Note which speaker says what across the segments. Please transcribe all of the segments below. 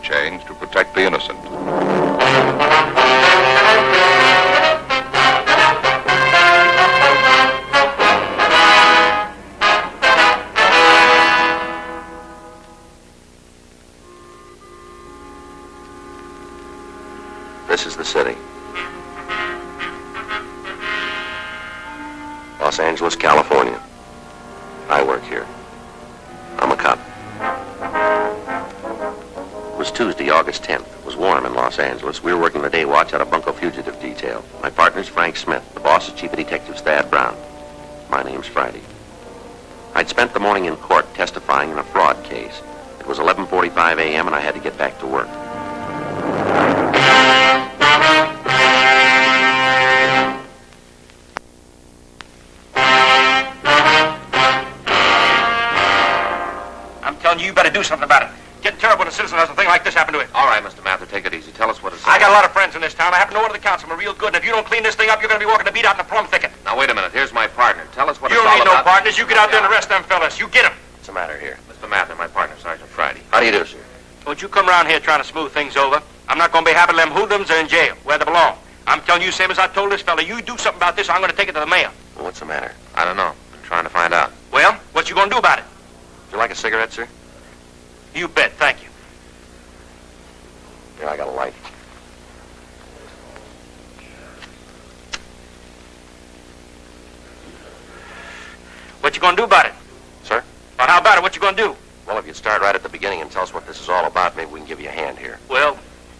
Speaker 1: change to protect the innocent.
Speaker 2: This is the city. Los Angeles, California. I work here. I'm a cop. It was Tuesday, August 10th. It was warm in Los Angeles. We were working the day watch out of Bunko Fugitive Detail. My partner's Frank Smith. The boss is Chief of Detectives Thad Brown. My name's Friday. I'd spent the morning in court testifying in a fraud case. It was 11:45 a.m. and I had to get back to work.
Speaker 3: You better do something about it. Getting terrible when a citizen has a thing like this happen to him.
Speaker 2: All right, Mr. Mather, take it easy. Tell us what it's...
Speaker 3: I got a lot of friends in this town. I happen to know one of the councilmen real good, and if you don't clean this thing up, you're going to be walking the beat out in the plum thicket.
Speaker 2: Now, wait a minute. Here's my partner. Tell us what
Speaker 3: you
Speaker 2: it's all about.
Speaker 3: You don't need no partners. You get out there and arrest them fellas. You get them.
Speaker 2: What's the matter here? Mr. Mather, my partner, Sergeant Friday. How do you do, sir?
Speaker 3: Don't you come around here trying to smooth things over. I'm not going to be happy to them hoodlums are in jail, where they belong. I'm telling you, same as I told this fella, you do something about this, I'm going to take it to the mayor.
Speaker 2: Well, what's the matter? I don't know. I'm trying to find out.
Speaker 3: Well, what you going to do about it?
Speaker 2: Would you like a cigarette, sir?
Speaker 3: You bet. Thank you.
Speaker 2: Here, I got a light.
Speaker 3: What you gonna do about it?
Speaker 2: Sir?
Speaker 3: Well, how about it? What you gonna do?
Speaker 2: Well, if you'd start right at the beginning and tell us what this is all about, maybe we can give you a hand here.
Speaker 3: Well,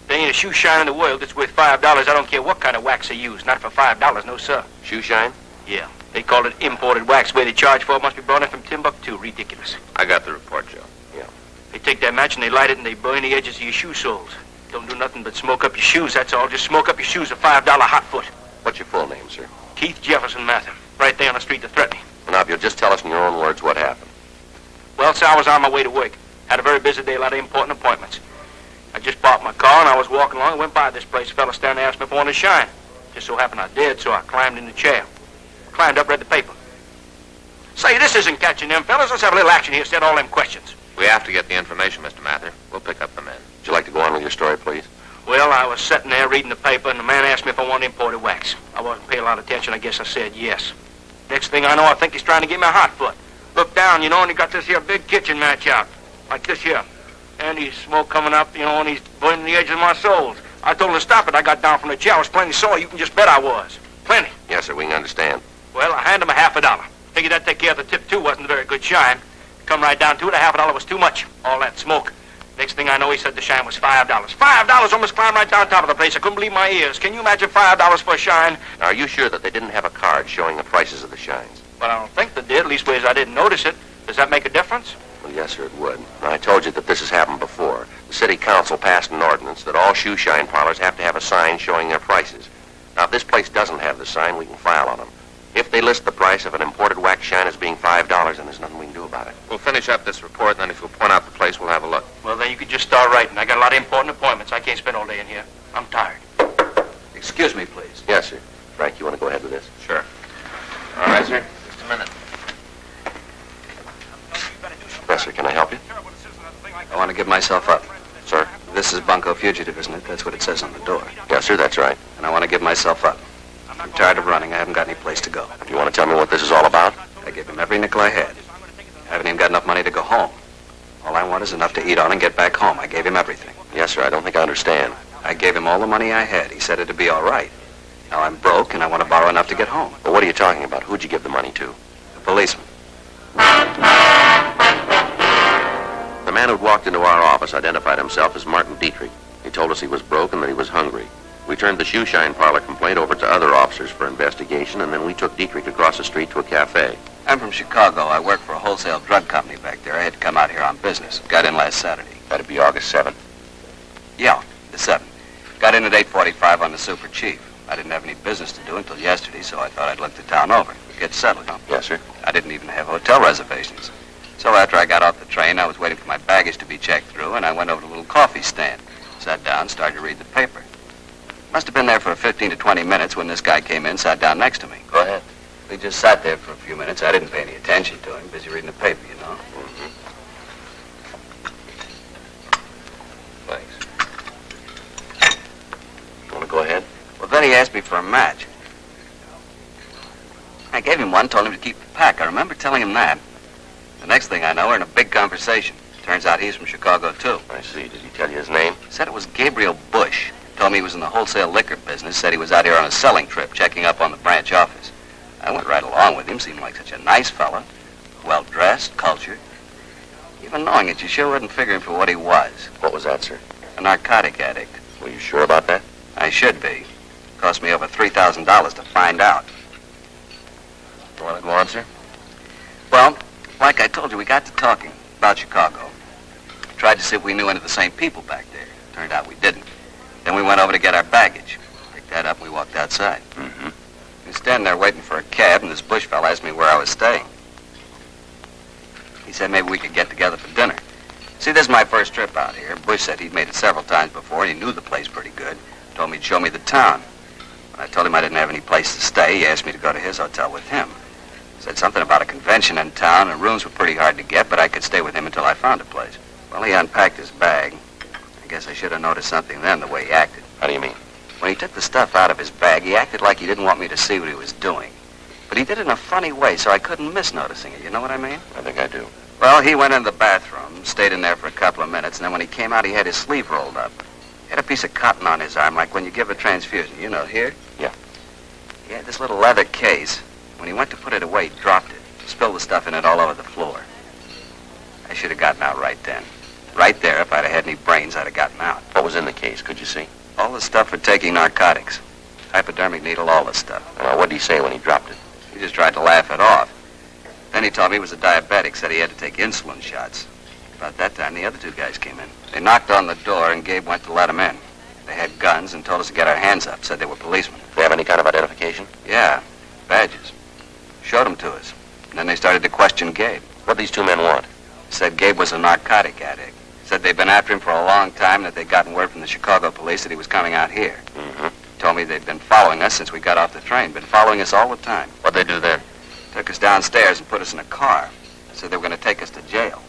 Speaker 3: there ain't a shoe shine in the world that's worth $5. I don't care what kind of wax they use. Not for $5, no sir.
Speaker 2: Shoe shine?
Speaker 3: Yeah. They call it imported wax. Where they charge for it must be brought in from Timbuktu. Ridiculous.
Speaker 2: I got the report, Joe. Yeah.
Speaker 3: They take that match and they light it and they burn the edges of your shoe soles. Don't do nothing but smoke up your shoes, that's all. Just smoke up your shoes a $5 hot foot.
Speaker 2: What's your full name, sir?
Speaker 3: Keith Jefferson Mather. Right there on the street to threaten me.
Speaker 2: Well, now, if you'll just tell us in your own words what happened.
Speaker 3: Well, sir, I was on my way to work. Had a very busy day, a lot of important appointments. I just parked my car and I was walking along and went by this place. A fella standing there asked me if I wanted to shine. Just so happened I did, so I climbed in the chair. Climbed up, read the paper. Say, this isn't catching them fellas. Let's have a little action here, instead of all them questions.
Speaker 2: We have to get the information, Mr. Mather. We'll pick up the men. Would you like to go on with your story, please?
Speaker 3: Well, I was sitting there reading the paper, and the man asked me if I wanted imported wax. I wasn't paying a lot of attention. I guess I said yes. Next thing I know, I think he's trying to give me a hot foot. Look down, you know, and he got this here big kitchen match out. Like this here. And he's smoke coming up, you know, and he's burning the edges of my soles. I told him to stop it. I got down from the chair. I was plenty sore. You can just bet I was. Plenty.
Speaker 2: Yes, sir. We can understand.
Speaker 3: Well, I handed him a $50. Figured that'd take care of the tip, too. Wasn't a very good shine. Come right down to it, a $50 was too much. All that smoke. Next thing I know, he said the shine was $5. $5 almost climbed right down top of the place. I couldn't believe my ears. Can you imagine $5 for a shine?
Speaker 2: Now, are you sure that they didn't have a card showing the prices of the shines?
Speaker 3: Well, I don't think they did. Leastways, I didn't notice it. Does that make a difference?
Speaker 2: Well, yes, sir, it would. Now, I told you that this has happened before. The city council passed an ordinance that all shoe shine parlors have to have a sign showing their prices. Now, if this place doesn't have the sign, we can file on them. If they list the price of an imported wax shine as being $5, then there's nothing we can do about it. We'll finish up this report, and then if you'll point out the place, we'll have a look.
Speaker 3: Well, then you could just start writing. I got a lot of important appointments. I can't spend all day in here. I'm tired.
Speaker 4: Excuse me, please.
Speaker 2: Yes, sir. Frank, you want to go ahead with this?
Speaker 4: Sure.
Speaker 2: All right, sir. Just a minute. Yes, sir. Can I help you?
Speaker 4: I want to give myself up.
Speaker 2: Sir?
Speaker 4: This is Bunko Fugitive, isn't it? That's what it says on the door.
Speaker 2: Yes, sir. That's right.
Speaker 4: And I want to give myself up. I'm tired of running. I haven't got any place to go.
Speaker 2: Do you want to tell me what this is all about?
Speaker 4: I gave him every nickel I had. I haven't even got enough money to go home. All I want is enough to eat on and get back home. I gave him everything.
Speaker 2: Yes, sir. I don't think I understand.
Speaker 4: I gave him all the money I had. He said it'd be all right. Now I'm broke, and I want to borrow enough to get home.
Speaker 2: Well, what are you talking about? Who'd you give the money to?
Speaker 4: The policeman.
Speaker 2: The man who'd walked into our office identified himself as Martin Dietrich. He told us he was broke and that he was hungry. We turned the shoe shine parlor complaint over to other officers for investigation, and then we took Dietrich across the street to a cafe.
Speaker 4: I'm from Chicago. I work for a wholesale drug company back there. I had to come out here on business. Got in last Saturday.
Speaker 2: That'd be August 7th.
Speaker 4: Yeah, the 7th. Got in at 8:45 on the Super Chief. I didn't have any business to do until yesterday, so I thought I'd look the town over. Get settled, huh?
Speaker 2: Yes, sir.
Speaker 4: I didn't even have hotel reservations. So after I got off the train, I was waiting for my baggage to be checked through, and I went over to a little coffee stand. Sat down, started to read the paper. Must have been there for 15 to 20 minutes when this guy came in, sat down next to me.
Speaker 2: Go ahead.
Speaker 4: We just sat there for a few minutes. I didn't pay any attention to him, busy reading the paper, you know.
Speaker 2: Thanks.
Speaker 4: Then he asked me for a match. I gave him one, told him to keep the pack. I remember telling him that. The next thing I know, we're in a big conversation. Turns out he's from Chicago, too.
Speaker 2: I see. Did he tell you his name?
Speaker 4: Said it was Gabriel Bush. Told me he was in the wholesale liquor business. Said he was out here on a selling trip, checking up on the branch office. I went right along with him. Seemed like such a nice fella. Well-dressed, cultured. Even knowing it, you sure wouldn't figure him for what he was.
Speaker 2: What was that, sir?
Speaker 4: A narcotic addict.
Speaker 2: Were you sure about that?
Speaker 4: I should be. Cost me over $3,000 to find out.
Speaker 2: You want to go on, sir?
Speaker 4: Well, like I told you, we got to talking about Chicago. Tried to see if we knew any of the same people back there. Turned out we didn't. Then we went over to get our baggage. Picked that up and we walked outside.
Speaker 2: Mm-hmm.
Speaker 4: We was standing there waiting for a cab, and this Bush fella asked me where I was staying. He said maybe we could get together for dinner. See, this is my first trip out here. Bush said he'd made it several times before, and he knew the place pretty good. Told me he'd show me the town. When I told him I didn't have any place to stay, he asked me to go to his hotel with him. Said something about a convention in town, and rooms were pretty hard to get, but I could stay with him until I found a place. Well, he unpacked his bag. I guess I should have noticed something then, the way he acted.
Speaker 2: How do you mean?
Speaker 4: When he took the stuff out of his bag, he acted like he didn't want me to see what he was doing. But he did it in a funny way, so I couldn't miss noticing it. You know what I mean?
Speaker 2: I think I do.
Speaker 4: Well, he went in the bathroom, stayed in there for a couple of minutes, and then when he came out, he had his sleeve rolled up. He had a piece of cotton on his arm, like when you give a transfusion. You know, here?
Speaker 2: Yeah.
Speaker 4: He had this little leather case. When he went to put it away, he dropped it. Spilled the stuff in it all over the floor. I should have gotten out right then. Right there, if I'd have had any brains, I'd have gotten out.
Speaker 2: What was in the case? Could you see?
Speaker 4: All the stuff for taking narcotics. Hypodermic needle, all the stuff.
Speaker 2: What did he say when he dropped it?
Speaker 4: He just tried to laugh it off. Then he told me he was a diabetic, said he had to take insulin shots. About that time, the other two guys came in. They knocked on the door, and Gabe went to let them in. They had guns and told us to get our hands up, said they were policemen.
Speaker 2: They have any kind of identification?
Speaker 4: Yeah, badges. Showed them to us. And then they started to question Gabe.
Speaker 2: What these two men want?
Speaker 4: Said Gabe was a narcotic addict. Said they'd been after him for a long time, that they'd gotten word from the Chicago police that he was coming out here.
Speaker 2: Mm-hmm.
Speaker 4: Told me they'd been following us since we got off the train. Been following us all the time.
Speaker 2: What'd they do then?
Speaker 4: Took us downstairs and put us in a car. Said they were going to take us to jail.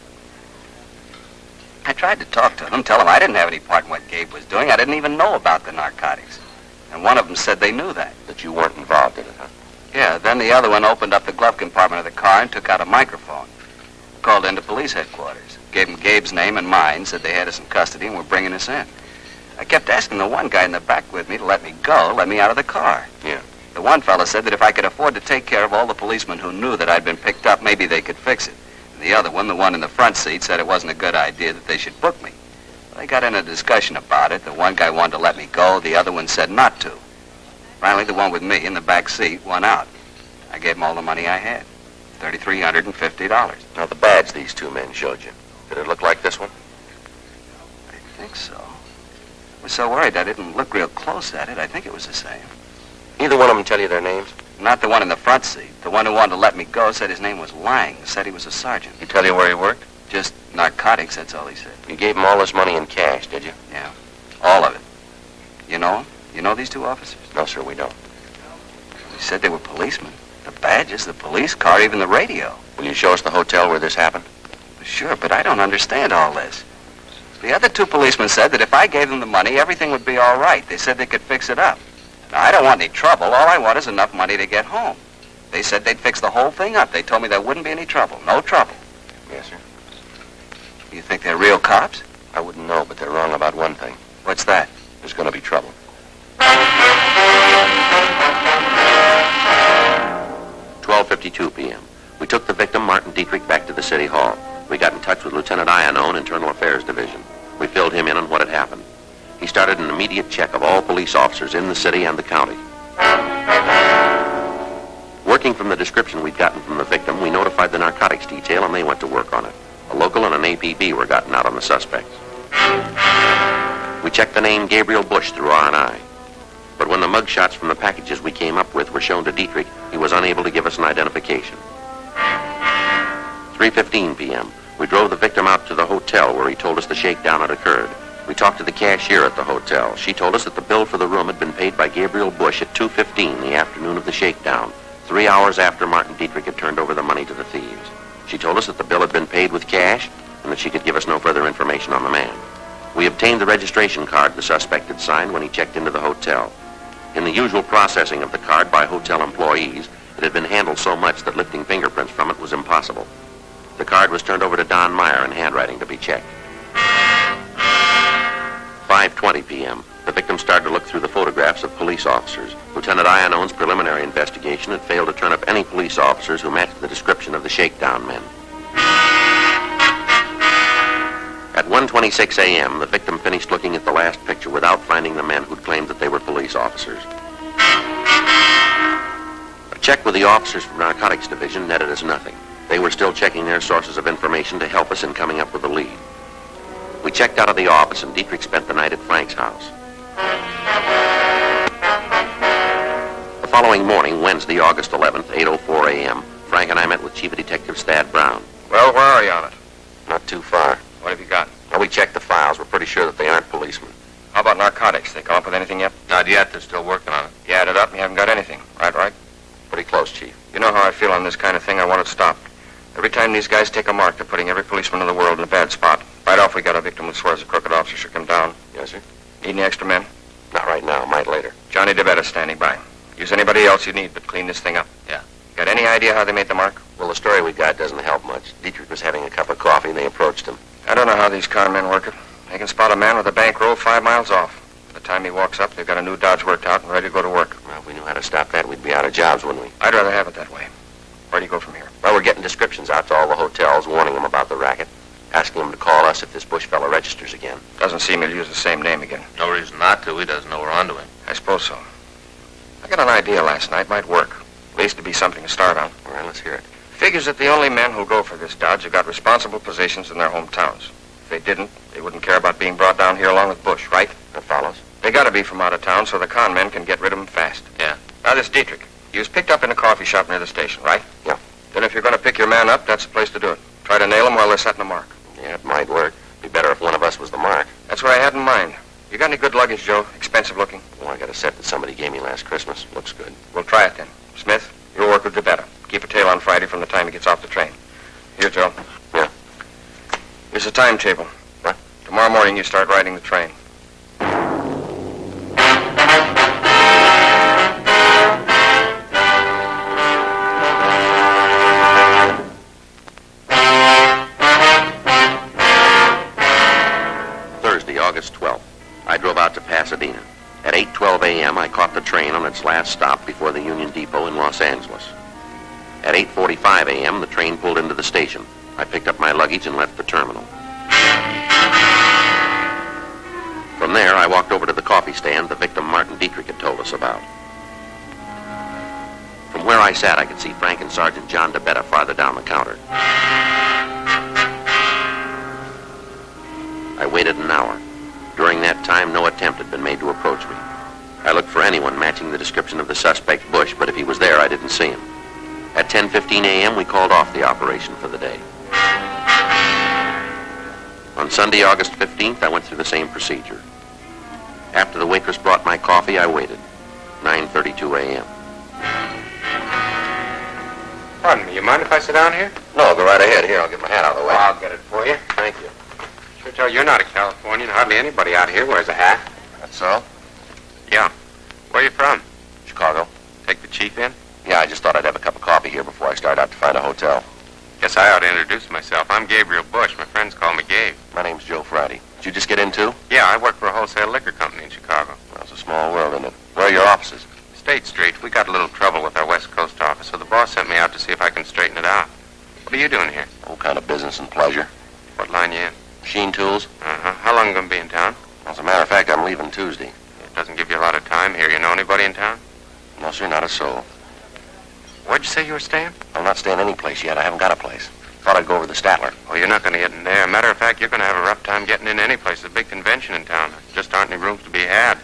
Speaker 4: I tried to talk to them, tell them I didn't have any part in what Gabe was doing. I didn't even know about the narcotics. And one of them said they knew that.
Speaker 2: That you weren't involved in it, huh?
Speaker 4: Yeah, then the other one opened up the glove compartment of the car and took out a microphone. Called into police headquarters. Gave them Gabe's name and mine, said they had us in custody and were bringing us in. I kept asking the one guy in the back with me to let me go, let me out of the car.
Speaker 2: Yeah.
Speaker 4: The one fella said that if I could afford to take care of all the policemen who knew that I'd been picked up, maybe they could fix it. And the other one, the one in the front seat, said it wasn't a good idea, that they should book me. Well, they got in a discussion about it. The one guy wanted to let me go, the other one said not to. Finally, the one with me in the back seat won out. I gave him all the money I had, $3,350.
Speaker 2: Now, the badge these two men showed you, did it look like this one?
Speaker 4: I think so. I was so worried I didn't look real close at it. I think it was the same.
Speaker 2: Neither one of them tell you their names?
Speaker 4: Not the one in the front seat. The one who wanted to let me go said his name was Lang. Said he was a sergeant.
Speaker 2: He tell you where he worked?
Speaker 4: Just narcotics, that's all he said.
Speaker 2: You gave him all this money in cash, did you?
Speaker 4: Yeah, all of it. You know him? You know these two officers?
Speaker 2: No, sir, we don't.
Speaker 4: He said they were policemen. The badges, the police car, even the radio.
Speaker 2: Will you show us the hotel where this happened?
Speaker 4: Sure, but I don't understand all this. The other two policemen said that if I gave them the money, everything would be all right. They said they could fix it up. Now, I don't want any trouble. All I want is enough money to get home. They said they'd fix the whole thing up. They told me there wouldn't be any trouble. No trouble.
Speaker 2: Yes, sir.
Speaker 4: You think they're real cops?
Speaker 2: I wouldn't know, but they're wrong about one thing.
Speaker 4: What's that?
Speaker 2: There's going to be trouble. 12:52 p.m. We took the victim, Martin Dietrich, back to the city hall. We got in touch with Lieutenant Iannone, Internal Affairs Division. We filled him in on what had happened. He started an immediate check of all police officers in the city and the county. Working from the description we'd gotten from the victim, we notified the narcotics detail and they went to work on it. A local and an APB were gotten out on the suspects. We checked the name Gabriel Bush through R&I. But when the mugshots from the packages we came up with were shown to Dietrich, he was unable to give us an identification. 3:15 p.m. We drove the victim out to the hotel where he told us the shakedown had occurred. We talked to the cashier at the hotel. She told us that the bill for the room had been paid by Gabriel Bush at 2:15 the afternoon of the shakedown, 3 hours after Martin Dietrich had turned over the money to the thieves. She told us that the bill had been paid with cash and that she could give us no further information on the man. We obtained the registration card the suspect had signed when he checked into the hotel. In the usual processing of the card by hotel employees, it had been handled so much that lifting fingerprints from it was impossible. The card was turned over to Don Meyer in handwriting to be checked. 5:20 p.m. The victim started to look through the photographs of police officers. Lieutenant Iannone's preliminary investigation had failed to turn up any police officers who matched the description of the shakedown men. At 1:26 a.m., the victim finished looking at the last picture without finding the men who'd claimed that they were police officers. A check with the officers from Narcotics Division netted us nothing. They were still checking their sources of information to help us in coming up with a lead. We checked out of the office, and Dietrich spent the night at Frank's house. The following morning, Wednesday, August 11th, 8:04 a.m., Frank and I met with Chief Detective Thad Brown.
Speaker 1: Well, where are you on it?
Speaker 2: Not too far.
Speaker 1: What have you got?
Speaker 2: Well, we checked the files. We're pretty sure that they aren't policemen.
Speaker 1: How about narcotics? They come up with anything yet?
Speaker 5: Not yet. They're still working on it.
Speaker 1: You add it up and you haven't got anything. Right?
Speaker 2: Pretty close, Chief.
Speaker 1: You know how I feel on this kind of thing. I want it stopped. Every time these guys take a mark, they're putting every policeman in the world in a bad spot. Right off, we got a victim who swears a crooked officer should come down.
Speaker 2: Yes, sir.
Speaker 1: Need any extra men?
Speaker 2: Not right now. Might later.
Speaker 1: Johnny DeBetta standing by. Use anybody else you need, but clean this thing up.
Speaker 5: Yeah.
Speaker 1: Got any idea how they made the mark?
Speaker 2: Well, the story we got doesn't help much. Dietrich was having a cup of coffee, and they approached him.
Speaker 1: I don't know how these con men work it. They can spot a man with a bankroll 5 miles off. By the time he walks up, they've got a new dodge worked out and ready to go to work.
Speaker 2: Well, if we knew how to stop that, we'd be out of jobs, wouldn't we?
Speaker 1: I'd rather have it that way. Where do you go from here?
Speaker 2: Well, we're getting descriptions out to all the hotels, warning them about the racket, asking them to call us if this Bush fellow registers again.
Speaker 1: Doesn't seem he'll use the same name again.
Speaker 5: No reason not to. He doesn't know we're onto him.
Speaker 1: I suppose so. I got an idea last night. Might work. At least to be something to start on.
Speaker 2: All right, let's hear it.
Speaker 1: Figures that the only men who'll go for this dodge have got responsible positions in their hometowns. If they didn't, they wouldn't care about being brought down here along with Bush, right?
Speaker 2: That follows.
Speaker 1: They gotta be from out of town so the con men can get rid of them fast.
Speaker 5: Yeah.
Speaker 1: Now, this Dietrich. He was picked up in a coffee shop near the station, right?
Speaker 2: Yeah.
Speaker 1: Then if you're gonna pick your man up, that's the place to do it. Try to nail him while they're setting the mark.
Speaker 2: Yeah, it might work. Be better if one of us was the mark.
Speaker 1: That's what I had in mind. You got any good luggage, Joe? Expensive looking?
Speaker 2: Well, I got a set that somebody gave me last Christmas. Looks good.
Speaker 1: We'll try it then. Smith, you'll work with DeBetta. Keep a tail on Friday from the time he gets off the train. Here, Joe.
Speaker 2: Yeah.
Speaker 1: Here's a timetable.
Speaker 2: What?
Speaker 1: Tomorrow morning you start riding the train.
Speaker 2: Thursday, August 12th. I drove out to Pasadena. At 8:12 a.m., I caught the train on its last stop before the Union Depot in Los Angeles. At 8:45 a.m., the train pulled into the station. I picked up my luggage and left the terminal. From there, I walked over to the coffee stand the victim Martin Dietrich had told us about. From where I sat, I could see Frank and Sergeant John DeBetta farther down the counter. I waited an hour. During that time, no attempt had been made to approach me. I looked for anyone matching the description of the suspect, Bush, but if he was there, I didn't see him. At 10:15 a.m., we called off the operation for the day. On Sunday, August 15th, I went through the same procedure. After the waitress brought my coffee, I waited. 9:32 a.m.
Speaker 5: Pardon me. You mind if I sit down here?
Speaker 2: No, go right ahead. Here, I'll get my hat out of the way.
Speaker 5: I'll get it for you.
Speaker 2: Thank you.
Speaker 5: Sure tell you're not a Californian. Hardly anybody out here wears a hat.
Speaker 2: That's so?
Speaker 5: Yeah. Where you from?
Speaker 2: Chicago.
Speaker 5: Take the chief in?
Speaker 2: Yeah, I just thought I'd have a cup of coffee here before I start out to find a hotel.
Speaker 5: Guess I ought to introduce myself. I'm Gabriel Bush. My friends call me Gabe.
Speaker 2: My name's Joe Friday. Did you just get in, too?
Speaker 5: Yeah, I work for a wholesale liquor company in Chicago.
Speaker 2: Well, it's a small world, isn't it? Where are your offices?
Speaker 5: State Street. We got a little trouble with our West Coast office, so the boss sent me out to see if I can straighten it out. What are you doing here?
Speaker 2: All kind of business and pleasure.
Speaker 5: What line you in?
Speaker 2: Machine tools.
Speaker 5: Uh-huh. How long you gonna be in town?
Speaker 2: As a matter of fact, I'm leaving Tuesday.
Speaker 5: It doesn't give you a lot of time here. You know anybody in town?
Speaker 2: No, sir, not a soul.
Speaker 5: Where'd you say you were staying?
Speaker 2: I'm not staying any place yet. I haven't got a place. Thought I'd go over to the Statler.
Speaker 5: Oh, you're not gonna get in there. Matter of fact, you're gonna have a rough time getting in any place. There's a big convention in town. There just aren't any rooms to be had.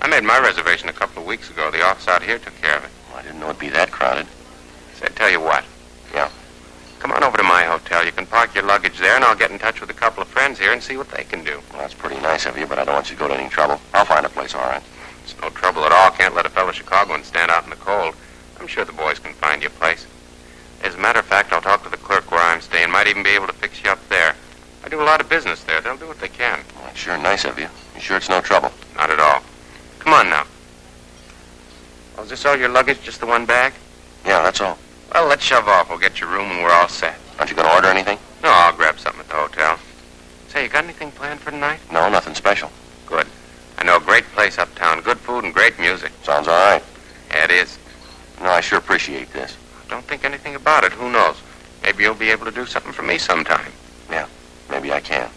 Speaker 5: I made my reservation a couple of weeks ago. The office out here took care of it.
Speaker 2: Well, I didn't know it'd be that crowded.
Speaker 5: Say, tell you what.
Speaker 2: Yeah.
Speaker 5: Come on over to my hotel. You can park your luggage there, and I'll get in touch with a couple of friends here and see what they can do.
Speaker 2: Well, that's pretty nice of you, but I don't want you to go to any trouble. I'll find a place, all right.
Speaker 5: It's no trouble at all. Can't let a fellow Chicagoan stand out in the cold. I'm sure the boys can find you a place. As a matter of fact, I'll talk to the clerk where I'm staying. Might even be able to fix you up there. I do a lot of business there. They'll do what they can.
Speaker 2: Well, that's sure nice of you. You sure it's no trouble?
Speaker 5: Not at all. Come on now. is this all your luggage, just the one bag?
Speaker 2: Yeah, that's all.
Speaker 5: Well, let's shove off. We'll get your room and we're all set.
Speaker 2: Aren't you going to order anything?
Speaker 5: No, I'll grab something at the hotel. Say, you got anything planned for tonight?
Speaker 2: No, nothing special.
Speaker 5: Good. I know a great place uptown. Good food and great music.
Speaker 2: Sounds all right.
Speaker 5: Yeah, it is.
Speaker 2: No, I sure appreciate this.
Speaker 5: Don't think anything about it. Who knows? Maybe you'll be able to do something for me sometime.
Speaker 2: Yeah, maybe I can.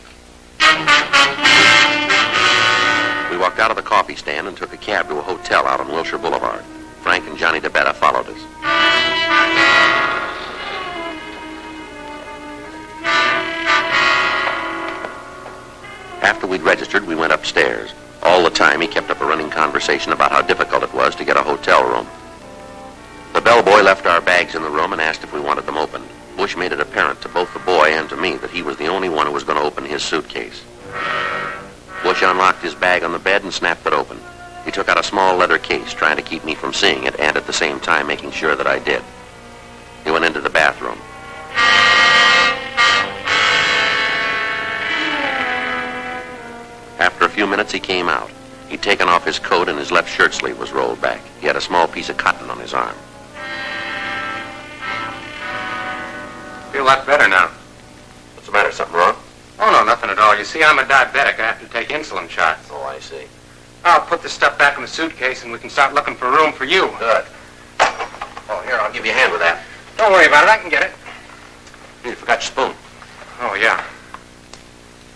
Speaker 2: We walked out of the coffee stand and took a cab to a hotel out on Wilshire Boulevard. Frank and Johnny DeBetta followed us. After we'd registered, we went upstairs. All the time, he kept up a running conversation about how difficult it was to get a hotel room. The bellboy left our bags in the room and asked if we wanted them opened. Bush made it apparent to both the boy and to me that he was the only one who was going to open his suitcase. Bush unlocked his bag on the bed and snapped it open. He took out a small leather case, trying to keep me from seeing it and at the same time making sure that I did. He went into the bathroom. After a few minutes, he came out. He'd taken off his coat and his left shirt sleeve was rolled back. He had a small piece of cotton on his arm.
Speaker 5: Feel a lot better now.
Speaker 2: What's the matter? Something wrong?
Speaker 5: Oh, no, nothing at all. You see, I'm a diabetic. I have to take insulin shots.
Speaker 2: Oh, I see.
Speaker 5: I'll put the stuff back in the suitcase and we can start looking for room for you.
Speaker 2: Good. Oh, here, I'll give you a hand with that.
Speaker 5: Don't worry about it. I can get it.
Speaker 2: You forgot your spoon.
Speaker 5: Oh, yeah.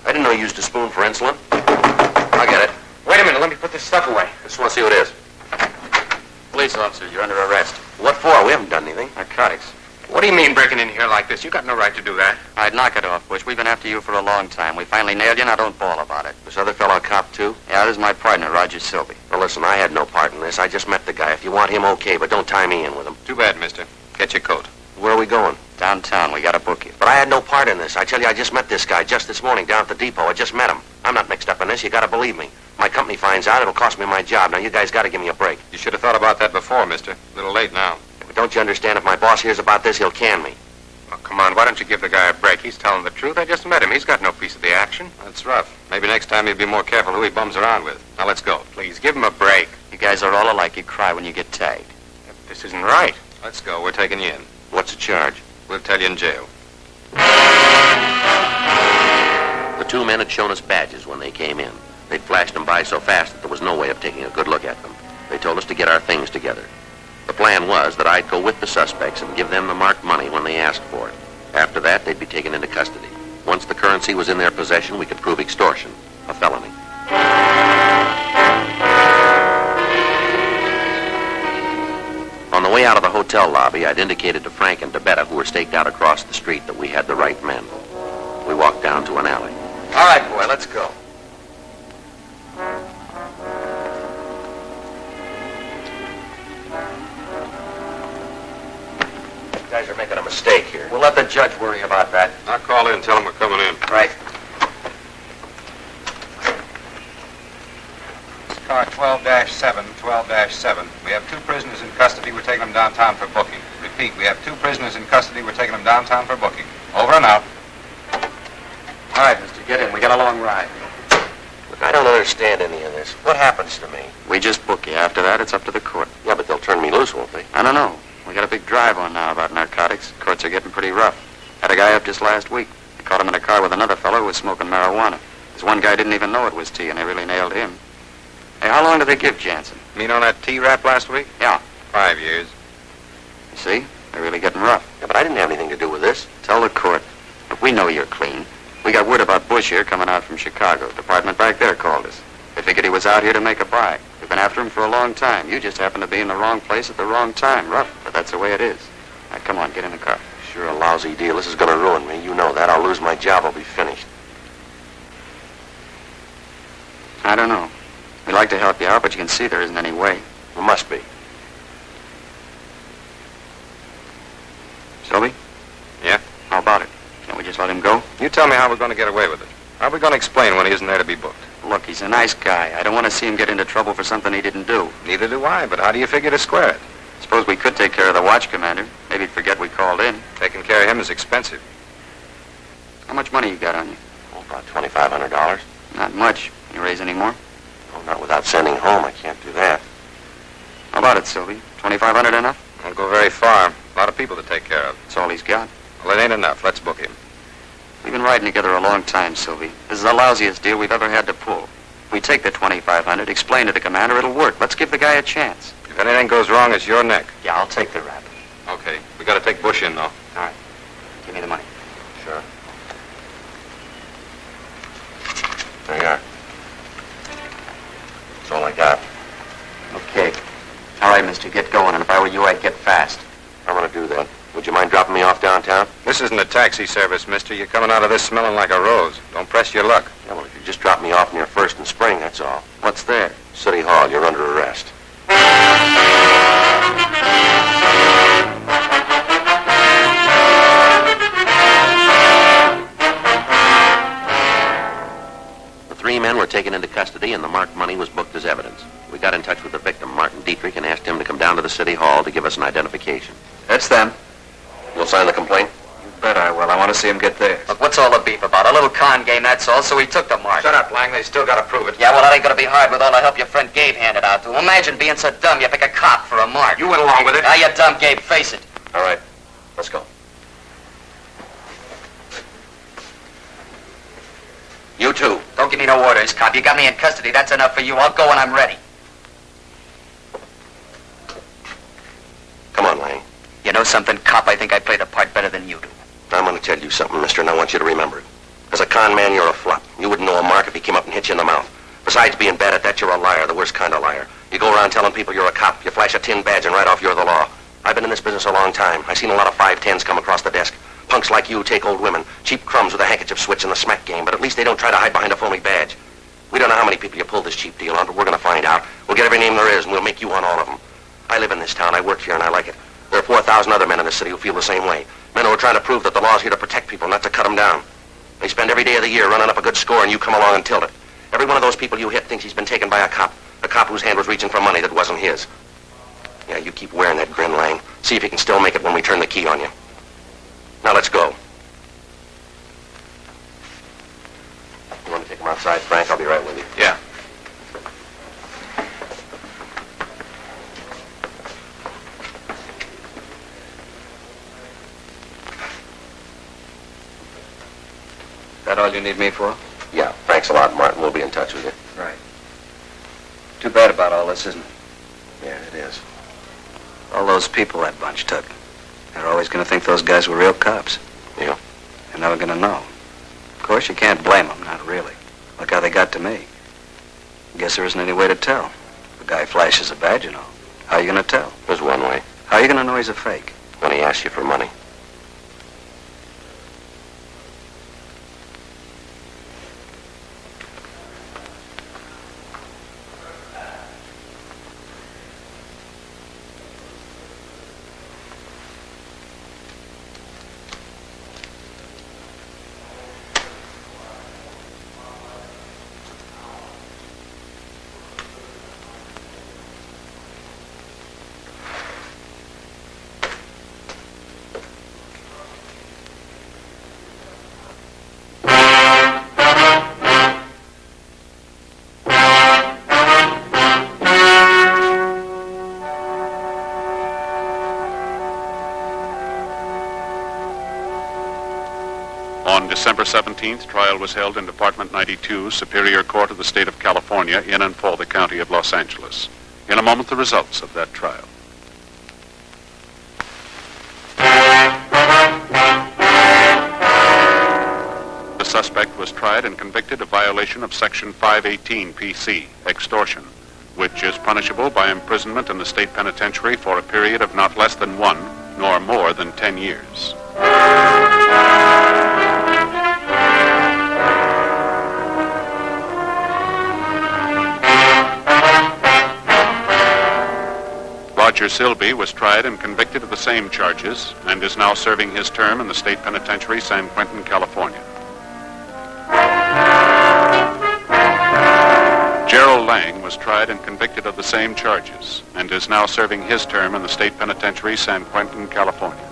Speaker 2: I didn't know you used a spoon for insulin. I'll get it.
Speaker 5: Wait a minute. Let me put this stuff away.
Speaker 2: Just want to see what it is.
Speaker 4: Police officer, you're under arrest.
Speaker 2: What for? We haven't done anything.
Speaker 4: Narcotics.
Speaker 5: What do you mean breaking in here like this? You got no right to do that.
Speaker 4: I'd knock it off, Bush. We've been after you for a long time. We finally nailed you, now don't bawl about it.
Speaker 2: This other fellow a cop, too?
Speaker 4: Yeah, this is my partner, Roger Silby.
Speaker 2: Well, listen, I had no part in this. I just met the guy. If you want him, okay, but don't tie me in with him.
Speaker 5: Too bad, mister. Get your coat.
Speaker 2: Where are we going?
Speaker 4: Downtown, we gotta book you.
Speaker 2: But I had no part in this. I tell you, I just met this guy just this morning down at the depot. I just met him. I'm not mixed up in this. You gotta believe me. My company finds out, it'll cost me my job. Now, you guys gotta give me a break.
Speaker 5: You should have thought about that before, mister. A little late now.
Speaker 2: But don't you understand? If my boss hears about this, he'll can me.
Speaker 5: Oh, come on. Why don't you give the guy a break? He's telling the truth. I just met him. He's got no piece of the action. That's rough. Maybe next time he'll be more careful who he bums around with. Now, let's go. Please, give him a break.
Speaker 4: You guys are all alike. You cry when you get tagged.
Speaker 5: This isn't right. Let's go. We're taking you in.
Speaker 2: What's the charge?
Speaker 5: We'll tell you in jail.
Speaker 2: The two men had shown us badges when they came in. They'd flashed them by so fast that there was no way of taking a good look at them. They told us to get our things together. The plan was that I'd go with the suspects and give them the marked money when they asked for it. After that, they'd be taken into custody. Once the currency was in their possession, we could prove extortion, a felony. On the way out of the hotel lobby, I'd indicated to Frank and DeBetta, who were staked out across the street, that we had the right men. We walked down to an alley.
Speaker 4: All right, boy, let's go.
Speaker 2: You guys are making a mistake here.
Speaker 4: We'll let the judge worry about that.
Speaker 5: I'll call in and tell him we're coming in.
Speaker 4: Right.
Speaker 6: Car 12-7, 12-7. We have two prisoners in custody. We're taking them downtown for booking. Repeat, we have two prisoners in custody. We're taking them downtown for booking. Over and out.
Speaker 4: All right, mister, get in. We got a long ride.
Speaker 2: Look, I don't understand any of this. What happens to me?
Speaker 4: We just book you. After that, it's up to the court.
Speaker 2: Yeah, but they'll turn me loose, won't they?
Speaker 4: I don't know. We got a big drive on now about narcotics. Courts are getting pretty rough. Had a guy up just last week. They caught him in a car with another fellow who was smoking marijuana. This one guy didn't even know it was tea, and they really nailed him. Hey, how long did they give Jansen?
Speaker 5: Mean on that T-rap last week?
Speaker 4: Yeah.
Speaker 5: 5 years.
Speaker 4: You see? They're really getting rough.
Speaker 2: Yeah, but I didn't have anything to do with this.
Speaker 4: Tell the court. Look, we know you're clean. We got word about Bush here coming out from Chicago. Department back there called us. They figured he was out here to make a buy. We've been after him for a long time. You just happened to be in the wrong place at the wrong time. Rough, but that's the way it is. Now, come on, get in the car.
Speaker 2: Sure a lousy deal. This is going to ruin me. You know that. I'll lose my job. I'll be finished.
Speaker 4: I don't know. We'd like to help you out, but you can see there isn't any way.
Speaker 2: There must be.
Speaker 4: Sylvie?
Speaker 5: Yeah?
Speaker 4: How about it? Can't we just let him go?
Speaker 5: You tell me how we're going to get away with it. How are we going to explain when he isn't there to be booked?
Speaker 4: Look, he's a nice guy. I don't want to see him get into trouble for something he didn't do.
Speaker 5: Neither do I, but how do you figure to square it?
Speaker 4: Suppose we could take care of the watch commander. Maybe he'd forget we called in.
Speaker 5: Taking care of him is expensive.
Speaker 4: How much money you got on you?
Speaker 2: Oh, about $2,500.
Speaker 4: Not much. Can you raise any more?
Speaker 2: Oh, not without sending home. I can't do that.
Speaker 4: How about a it, Sylvie. 2,500 enough?
Speaker 1: Won't go very far. A lot of people to take care of.
Speaker 4: That's all he's got.
Speaker 1: Well, it ain't enough. Let's book him.
Speaker 4: We've been riding together a long time, Sylvie. This is the lousiest deal we've ever had to pull. If we take the 2,500, explain to the commander, it'll work. Let's give the guy a chance.
Speaker 1: If anything goes wrong, it's your neck.
Speaker 4: Yeah, I'll take the rap.
Speaker 1: Okay. We got to take Bush in, though.
Speaker 4: All right. Give me the money.
Speaker 2: Sure. There you are. That's all I got.
Speaker 4: Okay. All right, mister, get going. And if I were you, I'd get fast.
Speaker 2: I'm going to do that. Would you mind dropping me off downtown?
Speaker 1: This isn't a taxi service, mister. You're coming out of this smelling like a rose. Don't press your luck.
Speaker 2: Yeah, well, if you just drop me off near 1st and Spring, that's all.
Speaker 4: What's there?
Speaker 2: City Hall, you're under arrest. The 3 men were taken into custody and the marked money was booked as evidence. We got in touch with the victim, Martin Dietrich, and asked him to come down to the City Hall to give us an identification.
Speaker 4: That's them.
Speaker 2: You'll sign the complaint?
Speaker 4: You bet I will. I want to see him get theirs. Look, what's all the beef about? A little con game, that's all, so he took the mark.
Speaker 1: Shut up, Lang. They still got to prove it.
Speaker 4: Yeah, well, that ain't gonna be hard with all the help your friend Gabe handed out to him. Imagine being so dumb you pick a cop for a mark.
Speaker 1: You went along with it.
Speaker 4: Ah, you dumb, Gabe, face it.
Speaker 2: All right, let's go. You too.
Speaker 4: Don't give me no orders, cop. You got me in custody. That's enough for you. I'll go when I'm ready.
Speaker 2: Come on, Lang.
Speaker 4: You know something, cop? I think I play the part better than you do.
Speaker 2: I'm going to tell you something, mister, and I want you to remember it. As a con man, you're a flop. You wouldn't know a mark if he came up and hit you in the mouth. Besides being bad at that, you're a liar, the worst kind of liar. You go around telling people you're a cop. You flash a tin badge and right off you're the law. I've been in this business a long time. I've seen a lot of 510s come across the desk. Punks like you take old women, cheap crumbs with a handkerchief switch in the smack game, but at least they don't try to hide behind a phony badge. We don't know how many people you pulled this cheap deal on, but we're going to find out. We'll get every name there is, and we'll make you on all of them. I live in this town. I work here, and I like it. There are 4,000 other men in this city who feel the same way. Men who are trying to prove that the law's here to protect people, not to cut them down. They spend every day of the year running up a good score, and you come along and tilt it. Every one of those people you hit thinks he's been taken by a cop whose hand was reaching for money that wasn't his. Yeah, you keep wearing that grin, Lang. See if you can still make it when we turn the key on you. Now let's go. You want to take him outside, Frank? I'll be right with you.
Speaker 1: Yeah.
Speaker 4: That all you need me for?
Speaker 2: Yeah, thanks a lot, Martin. We'll be in touch with you.
Speaker 4: Right. Too bad about all this, isn't it?
Speaker 2: Yeah, it is.
Speaker 4: All those people that bunch took. They're always going to think those guys were real cops.
Speaker 2: Yeah.
Speaker 4: They're never going to know. Of course, you can't blame them, not really. Look how they got to me. Guess there isn't any way to tell. If a guy flashes a badge, you know. How are you going to tell?
Speaker 2: There's one way.
Speaker 4: How are you going to know he's a fake?
Speaker 2: When he asks you for money.
Speaker 7: On December 17th, trial was held in Department 92, Superior Court of the State of California, in and for the County of Los Angeles. In a moment, the results of that trial. The suspect was tried and convicted of violation of Section 518 PC, extortion, which is punishable by imprisonment in the state penitentiary for a period of not less than 1 nor more than 10 years. Roger Silby was tried and convicted of the same charges and is now serving his term in the state penitentiary, San Quentin, California. Gerald Lang was tried and convicted of the same charges and is now serving his term in the state penitentiary, San Quentin, California.